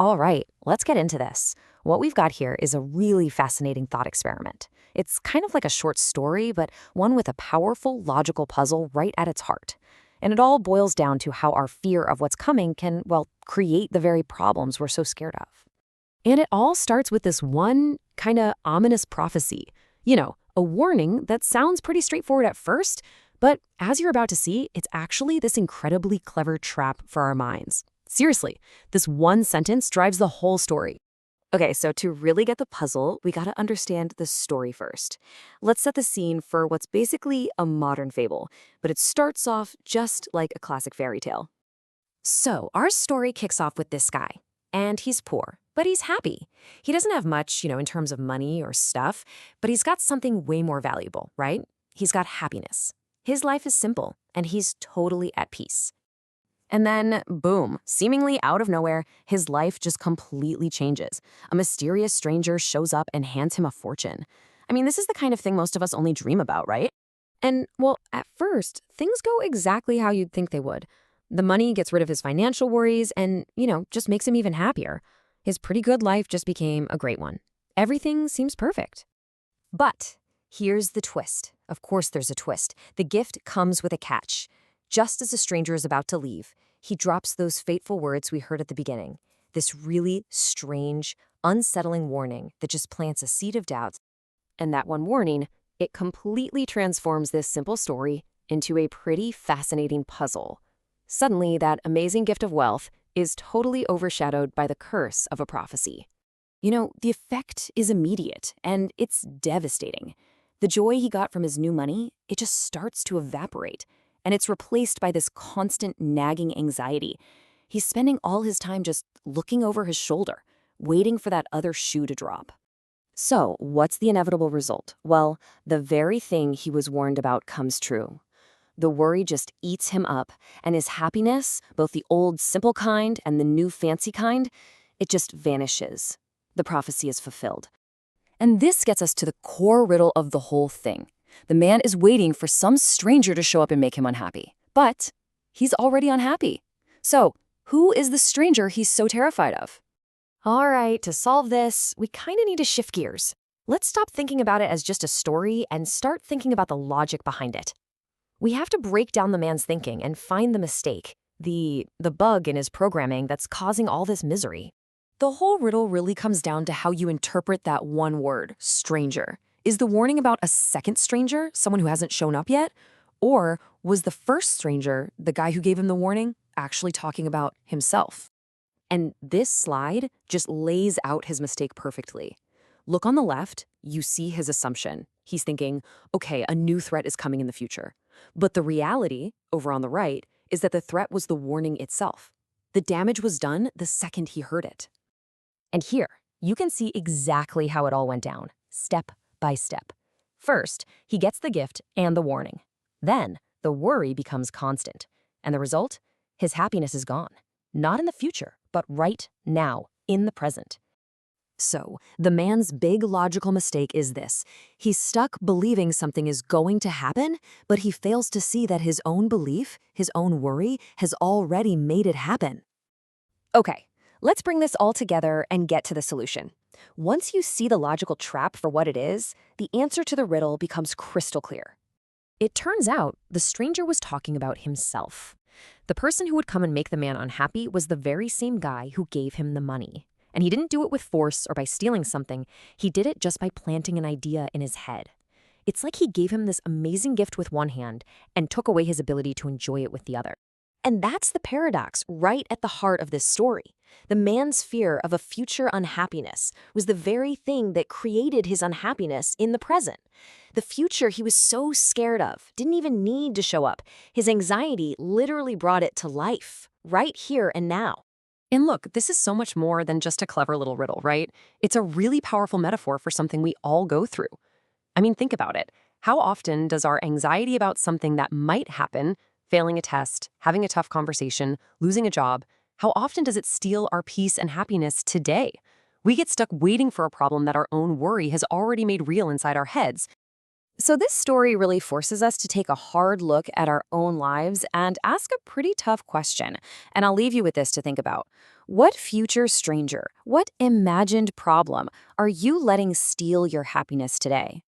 All right, let's get into this. What we've got here is a really fascinating thought experiment. It's kind of like a short story, but one with a powerful logical puzzle right at its heart. And it all boils down to how our fear of what's coming can, well, create the very problems we're so scared of. And it all starts with this one kind of ominous prophecy. A warning that sounds pretty straightforward at first, but as you're about to see, it's actually this incredibly clever trap for our minds. Seriously, this one sentence drives the whole story. Okay, so to really get the puzzle, we gotta understand the story first. Let's set the scene for what's basically a modern fable, but it starts off just like a classic fairy tale. So, our story kicks off with this guy, and he's poor, but he's happy. He doesn't have much, in terms of money or stuff, but he's got something way more valuable, right? He's got happiness. His life is simple, and he's totally at peace. And then, boom, seemingly out of nowhere, his life just completely changes. A mysterious stranger shows up and hands him a fortune. I mean, this is the kind of thing most of us only dream about, right? And, well, at first, things go exactly how you'd think they would. The money gets rid of his financial worries and, just makes him even happier. His pretty good life just became a great one. Everything seems perfect. But here's the twist. Of course, there's a twist. The gift comes with a catch. Just as the stranger is about to leave, he drops those fateful words we heard at the beginning. This really strange, unsettling warning that just plants a seed of doubt. And that one warning, it completely transforms this simple story into a pretty fascinating puzzle. Suddenly, that amazing gift of wealth is totally overshadowed by the curse of a prophecy. The effect is immediate, and it's devastating. The joy he got from his new money, it just starts to evaporate, and it's replaced by this constant nagging anxiety. He's spending all his time just looking over his shoulder, waiting for that other shoe to drop. So, what's the inevitable result? Well, the very thing he was warned about comes true. The worry just eats him up, and his happiness, both the old simple kind and the new fancy kind, it just vanishes. The prophecy is fulfilled. And this gets us to the core riddle of the whole thing. The man is waiting for some stranger to show up and make him unhappy. But he's already unhappy. So, who is the stranger he's so terrified of? All right, to solve this, we kind of need to shift gears. Let's stop thinking about it as just a story and start thinking about the logic behind it. We have to break down the man's thinking and find the mistake, the bug in his programming that's causing all this misery. The whole riddle really comes down to how you interpret that one word, stranger. Is the warning about a second stranger, someone who hasn't shown up yet? Or was the first stranger, the guy who gave him the warning, actually talking about himself? And this slide just lays out his mistake perfectly. Look on the left, you see his assumption. He's thinking, okay, a new threat is coming in the future. But the reality, over on the right, is that the threat was the warning itself. The damage was done the second he heard it. And here, you can see exactly how it all went down, step by step. First, he gets the gift and the warning. Then, the worry becomes constant. And the result? His happiness is gone. Not in the future, but right now, in the present. So, the man's big logical mistake is this. He's stuck believing something is going to happen, but he fails to see that his own belief, his own worry, has already made it happen. Okay, let's bring this all together and get to the solution. Once you see the logical trap for what it is, the answer to the riddle becomes crystal clear. It turns out the stranger was talking about himself. The person who would come and make the man unhappy was the very same guy who gave him the money. And he didn't do it with force or by stealing something. He did it just by planting an idea in his head. It's like he gave him this amazing gift with one hand and took away his ability to enjoy it with the other. And that's the paradox right at the heart of this story. The man's fear of a future unhappiness was the very thing that created his unhappiness in the present. The future he was so scared of didn't even need to show up. His anxiety literally brought it to life, right here and now. And look, this is so much more than just a clever little riddle, right? It's a really powerful metaphor for something we all go through. I mean, think about it. How often does our anxiety about something that might happen, failing a test, having a tough conversation, losing a job, how often does it steal our peace and happiness today? We get stuck waiting for a problem that our own worry has already made real inside our heads. So, this story really forces us to take a hard look at our own lives and ask a pretty tough question. And I'll leave you with this to think about. What future stranger, what imagined problem are you letting steal your happiness today?